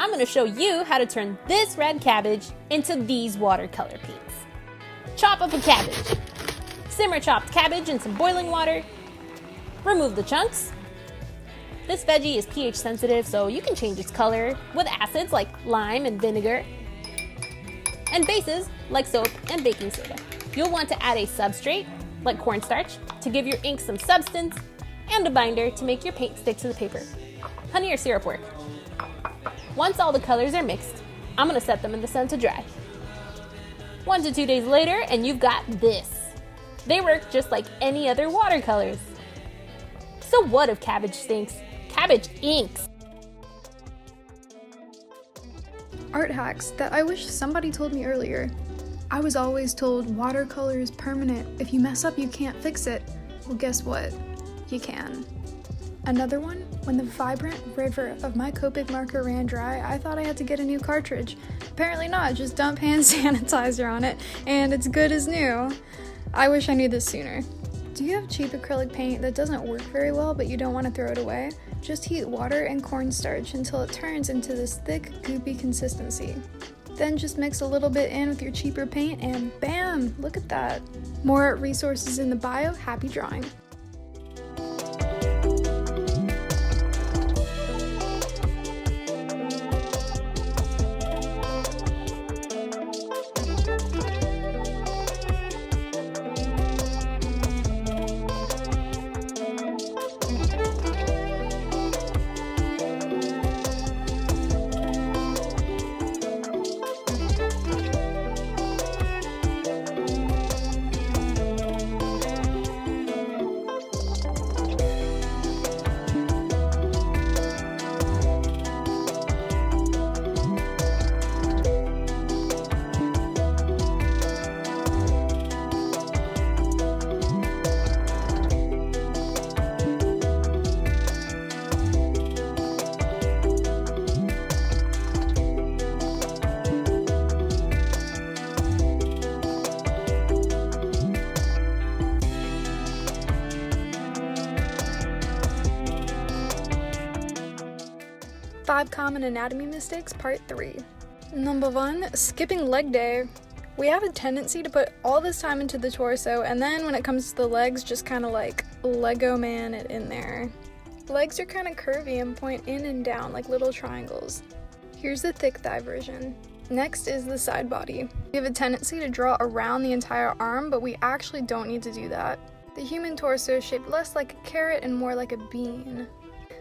I'm going to show you how to turn this red cabbage into these watercolor paints. Chop up a cabbage. Simmer chopped cabbage in some boiling water. Remove the chunks. This veggie is pH sensitive, so you can change its color with acids like lime and vinegar, and bases like soap and baking soda. You'll want to add a substrate like cornstarch to give your ink some substance, and a binder to make your paint stick to the paper. Honey or syrup work. Once all the colors are mixed, I'm going to set them in the sun to dry. 1 to 2 days later, and you've got this. They work just like any other watercolors. So what if cabbage stinks? Cabbage inks. Art hacks that I wish somebody told me earlier. I was always told watercolor is permanent. If you mess up, you can't fix it. Well, guess what? You can. Another one, when the vibrant river of my Copic marker ran dry, I thought I had to get a new cartridge. Apparently not, just dump hand sanitizer on it, and it's good as new. I wish I knew this sooner. Do you have cheap acrylic paint that doesn't work very well but you don't want to throw it away? Just heat water and cornstarch until it turns into this thick, goopy consistency. Then just mix a little bit in with your cheaper paint and bam! Look at that. More resources in the bio, happy drawing. Five common anatomy mistakes, part 3. Number 1, skipping leg day. We have a tendency to put all this time into the torso, and then when it comes to the legs, just kind of like Lego man it in there. Legs are kind of curvy and point in and down like little triangles. Here's the thick thigh version. Next is the side body. We have a tendency to draw around the entire arm, but we actually don't need to do that. The human torso is shaped less like a carrot and more like a bean.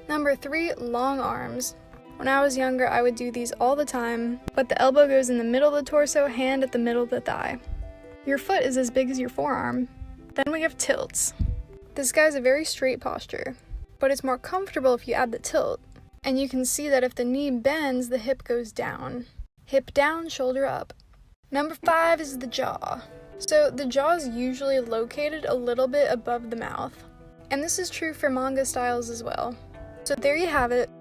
Number 3, long arms. When I was younger, I would do these all the time, but the elbow goes in the middle of the torso, hand at the middle of the thigh. Your foot is as big as your forearm. Then we have tilts. This guy's a very straight posture, but it's more comfortable if you add the tilt. And you can see that if the knee bends, the hip goes down. Hip down, shoulder up. Number 5 is the jaw. So the jaw is usually located a little bit above the mouth. And this is true for manga styles as well. So there you have it.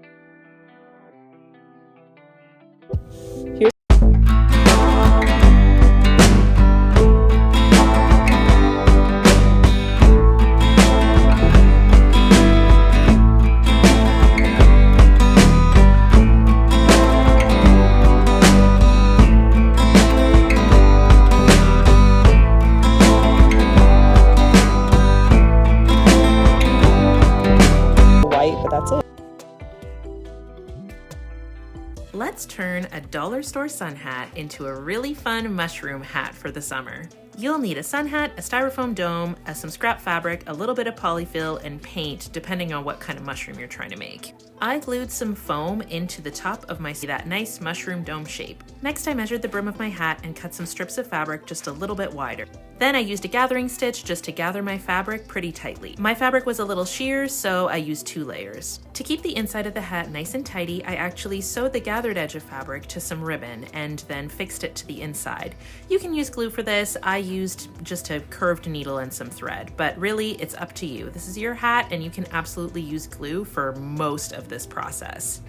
Let's turn a dollar store sun hat into a really fun mushroom hat for the summer. You'll need a sun hat, a styrofoam dome, some scrap fabric, a little bit of polyfill, and paint, depending on what kind of mushroom you're trying to make. I glued some foam into the top of that nice mushroom dome shape. Next, I measured the brim of my hat and cut some strips of fabric just a little bit wider. Then I used a gathering stitch just to gather my fabric pretty tightly. My fabric was a little sheer, so I used 2 layers. To keep the inside of the hat nice and tidy, I actually sewed the gathered edge of fabric to some ribbon and then fixed it to the inside. You can use glue for this. I used just a curved needle and some thread, but really it's up to you. This is your hat and you can absolutely use glue for most of this process.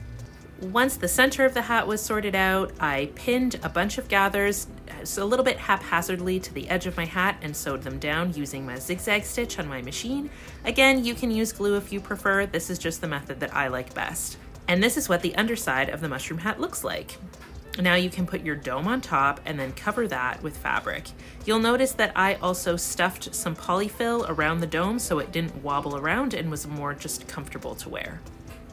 Once the center of the hat was sorted out, I pinned a bunch of gathers a little bit haphazardly to the edge of my hat and sewed them down using my zigzag stitch on my machine. Again, you can use glue if you prefer. This is just the method that I like best. And this is what the underside of the mushroom hat looks like. Now you can put your dome on top and then cover that with fabric. You'll notice that I also stuffed some polyfill around the dome so it didn't wobble around and was more just comfortable to wear.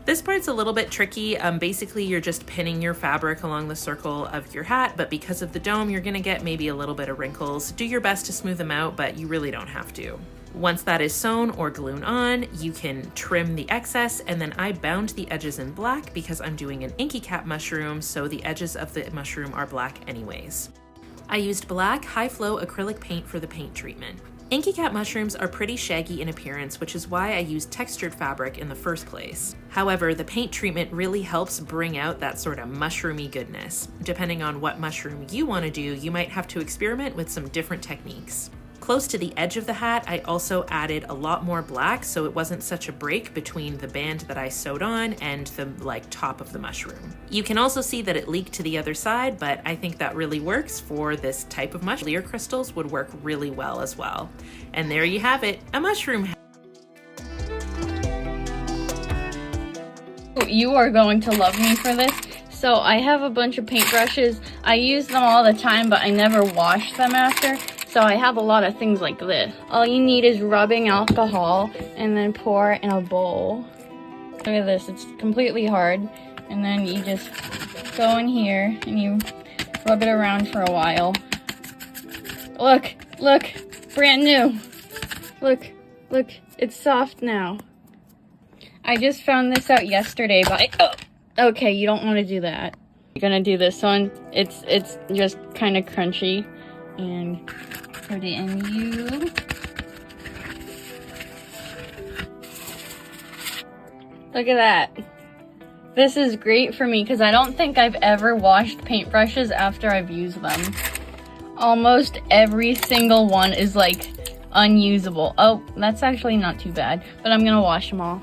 This part's a little bit tricky. Basically, you're just pinning your fabric along the circle of your hat, but because of the dome, you're gonna get maybe a little bit of wrinkles. Do your best to smooth them out, but you really don't have to. Once that is sewn or glued on, you can trim the excess, and then I bound the edges in black because I'm doing an inky cap mushroom, so the edges of the mushroom are black anyways. I used black high flow acrylic paint for the paint treatment. Inky cap mushrooms are pretty shaggy in appearance, which is why I used textured fabric in the first place. However, the paint treatment really helps bring out that sort of mushroomy goodness. Depending on what mushroom you want to do, you might have to experiment with some different techniques. Close to the edge of the hat, I also added a lot more black so it wasn't such a break between the band that I sewed on and the top of the mushroom. You can also see that it leaked to the other side, but I think that really works for this type of mushroom. Clear crystals would work really well as well. And there you have it, a mushroom hat. You are going to love me for this. So I have a bunch of paintbrushes. I use them all the time, but I never wash them after. So I have a lot of things like this. All you need is rubbing alcohol and then pour in a bowl. Look at this, it's completely hard. And then you just go in here and you rub it around for a while. Look, look, brand new. Look, look, it's soft now. I just found this out yesterday, but okay, you don't want to do that. You're gonna do this one. It's just kind of crunchy. And put it in you. Look at that. This is great for me because I don't think I've ever washed paintbrushes after I've used them. Almost every single one is like unusable. Oh, that's actually not too bad, but I'm gonna wash them all.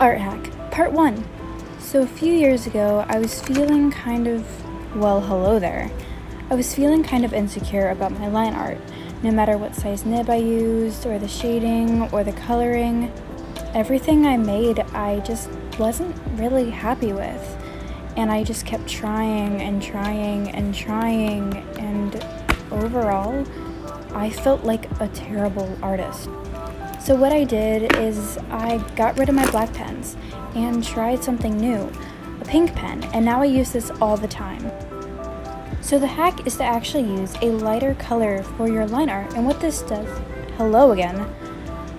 Art hack, part 1. So a few years ago, I was feeling kind of, well, hello there. I was feeling kind of insecure about my line art. No matter what size nib I used, or the shading, or the coloring, everything I made, I just wasn't really happy with. And I just kept trying and trying and trying, and overall, I felt like a terrible artist. So what I did is I got rid of my black pens and tried something new, a pink pen, and now I use this all the time. So the hack is to actually use a lighter color for your line art, and what this does, hello again,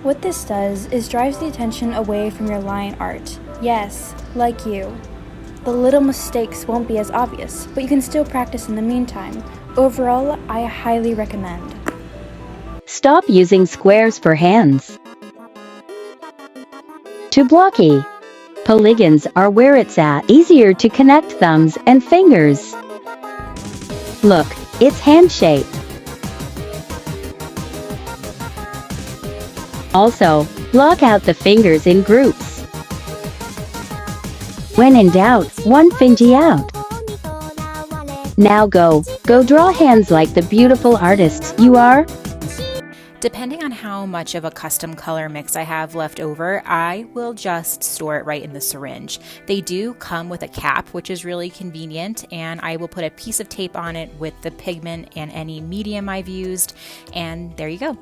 what this does is drives the attention away from your line art. Yes, like you. The little mistakes won't be as obvious, but you can still practice in the meantime. Overall, I highly recommend. Stop using squares for hands. Too blocky. Polygons are where it's at. Easier to connect thumbs and fingers. Look, it's hand-shaped. Also, block out the fingers in groups. When in doubt, one fingy out. Now go draw hands like the beautiful artist you are. Depending on how much of a custom color mix I have left over, I will just store it right in the syringe. They do come with a cap, which is really convenient, and I will put a piece of tape on it with the pigment and any medium I've used, and there you go.